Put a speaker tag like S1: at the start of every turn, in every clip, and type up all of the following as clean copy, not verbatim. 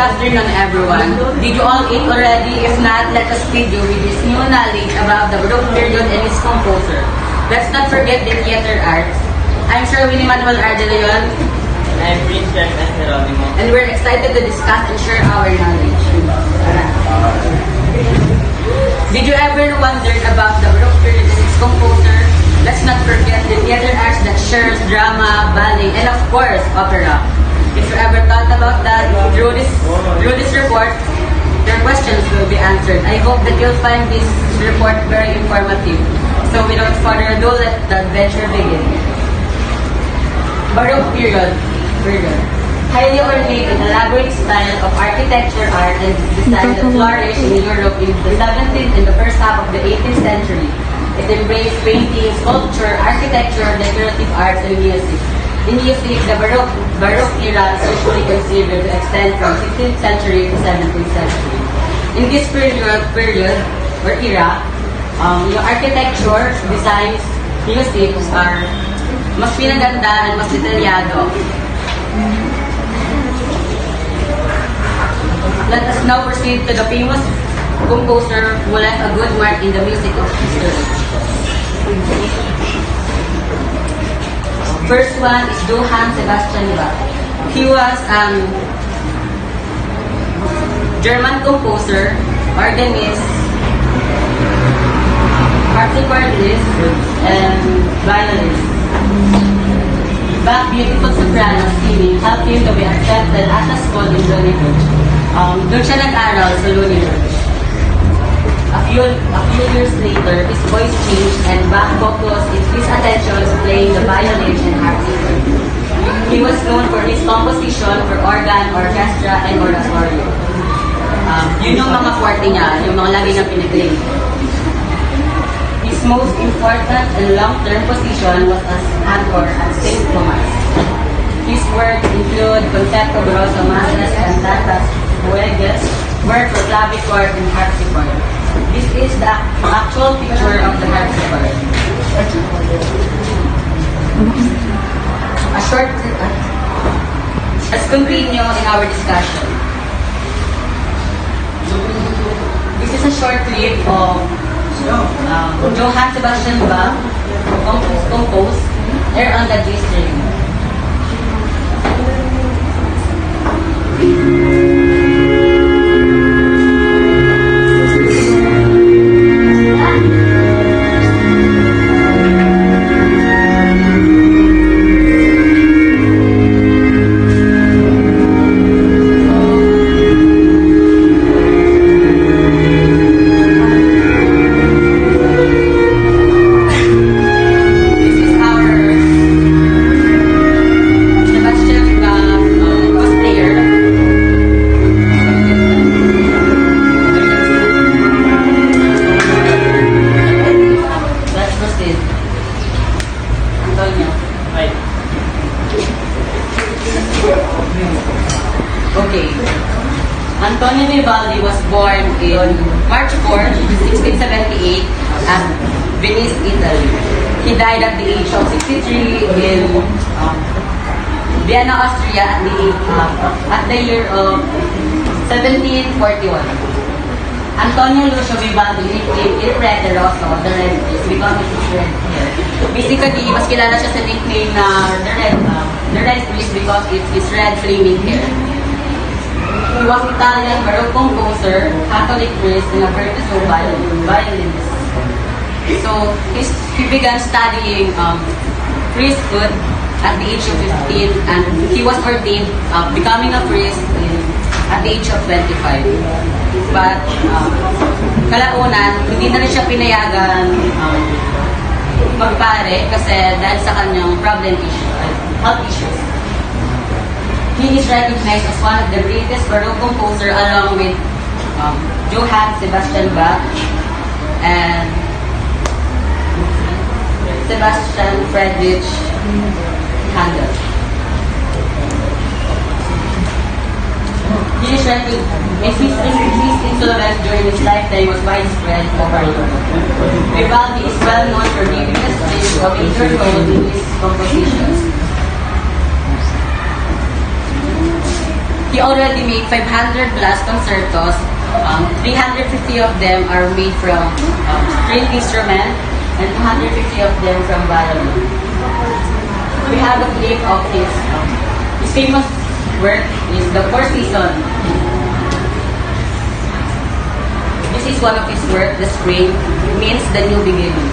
S1: afternoon, everyone. Did you all eat already? If not, let us feed you with this new knowledge about the Baroque period and its composer. Let's not forget the theater arts. I'm sure Winnie Manuel R. De Leon,
S2: I'm Prince Jack and Geronimo.
S1: and we're excited to discuss and share our knowledge. Did you ever wonder about the Baroque period and its composer? Let's not forget the theater arts that shares drama, ballet, and of course, opera. If you ever thought about that, through this report, your questions will be answered. I hope that you'll find this report very informative. So without further ado, let the adventure begin. Baroque period. Highly ornate and elaborate style of architecture, art, and design that flourished in Europe in the 17th and the first half of the 18th century. It embraced painting, sculpture, architecture, decorative arts, and music. In music, the Baroque era is usually considered to extend from 16th century to 17th century. In this period or era, yung architecture, designs, music are mas pinaganda at mas detalyado. Let us now proceed to the famous composer who left a good mark in the music of history. First one is Johann Sebastian Bach. He was German composer, organist, harpsichordist, and violinist. Bach's beautiful soprano singing helped him to be accepted at a school in Lüneburg. Doon siya nag-aral sa Lüneburg. A few years later, his voice changed and Bach focused his attention to playing the violin and harpsichord. He was known for his composition for organ, orchestra, and oratorio. Yun yung mga forte niya, yung mga lagi niya piniplay. His most important and long-term position was as cantor at St. Thomas. His works include Concerto Grosso, Masses, Cantatas, Fueges, work for clavichord and harpsichord. This is the actual picture of the harpsichord. Let's continue in our discussion. This is a short clip of Johann Sebastian Bach composed Air on the G string. Okay. Antonio Vivaldi was born in March 4, 1678 at Venice, Italy. He died at the age of 63 in Vienna, Austria at the year of 1741. Antonio Lucio Vivaldi nicknamed Il Prete Rosso, the Red Priest, because of his red hair. Basically, mas kilala siya sa nickname na the Red Priest because it's his red flaming hair. He was Italian Baroque composer, Catholic priest, and a virtuoso violinist. So, he began studying priesthood at the age of 15, and he was ordained, becoming a priest at the age of 25. But, kalaunan, hindi na rin siya pinayagan magpare kasi dahil sa kanyang health issues. He is recognized as one of the greatest Baroque composer along with Johann Sebastian Bach and Sebastian Friedrich Handel. He is recognized. His influence during his lifetime was widespread over Europe. Vivaldi is well known for giving a string of major role in his compositions. He already made 500 plus concertos. 350 of them are made from string instrument and 250 of them from violin. We have a clip of his famous work is The Four Seasons. This is one of his work, The Spring, means the new beginning.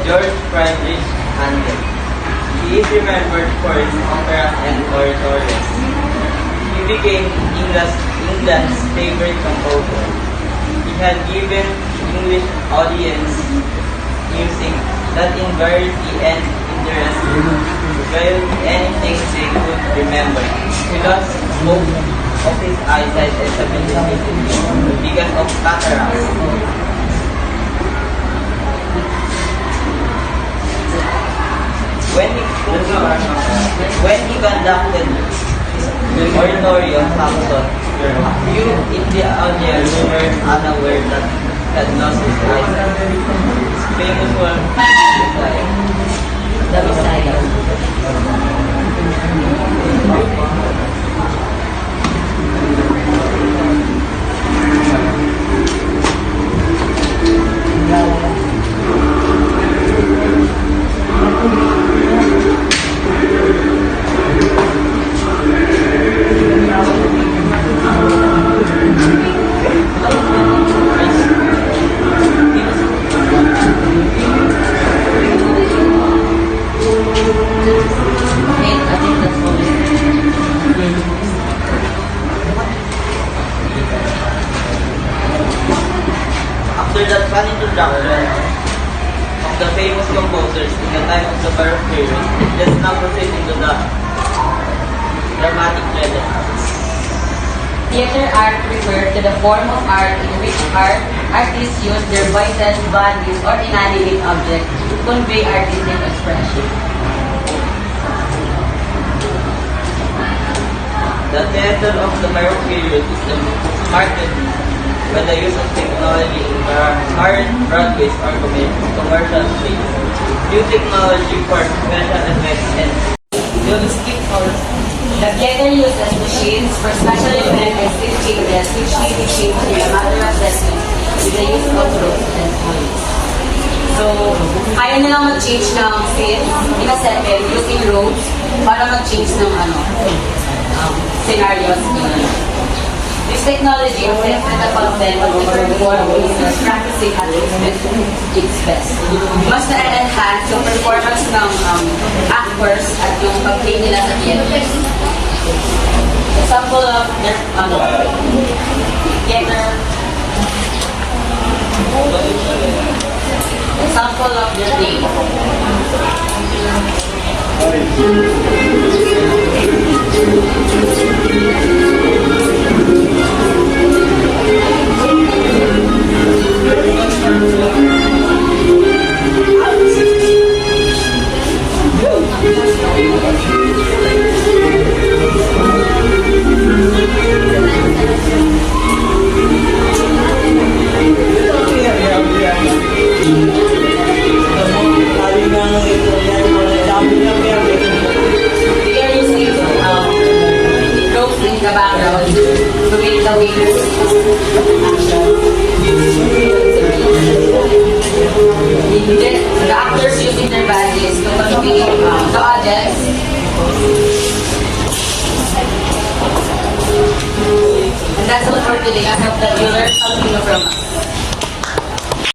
S2: George Friedrich Handel. He is remembered for his operas and oratorios. He became England's favorite composer. He had given English audience music that in variety and interest, well anything they could remember. He lost both of his eyesight and stability because of cataracts. When he conducted his oratory on Samson, few in the audience were unaware that he had lost his eyesight. His famous work
S1: The Messiah.
S2: After that fun introduction of the famous composers in the time of the Baroque period, let's now proceed into the dramatic renaissance.
S1: Theater art refers to the form of art in which artists use their voices, bodies, or inanimate objects to convey artistic expression.
S2: The theater of the Baroque period is the marked by the use of technology in current Broadways or commercial plays. New technology for special effects and realistic colors.
S1: The theater uses machines for special events and still changes which may be changed in a matter of seconds with the use of ropes and pulleys. So, kaya nilang mag-change ng scene in a second using ropes para mag-change ng scenarios. This technology affected the content of the performers practicing at its best. Mas na-enhance yung performance ng actors at yung pag-play nila sa theater. Example of their theater. Example of their play. The background to make the wings the actors using their bodies to convey the audience. And that's all for today. I hope that you learned something from us.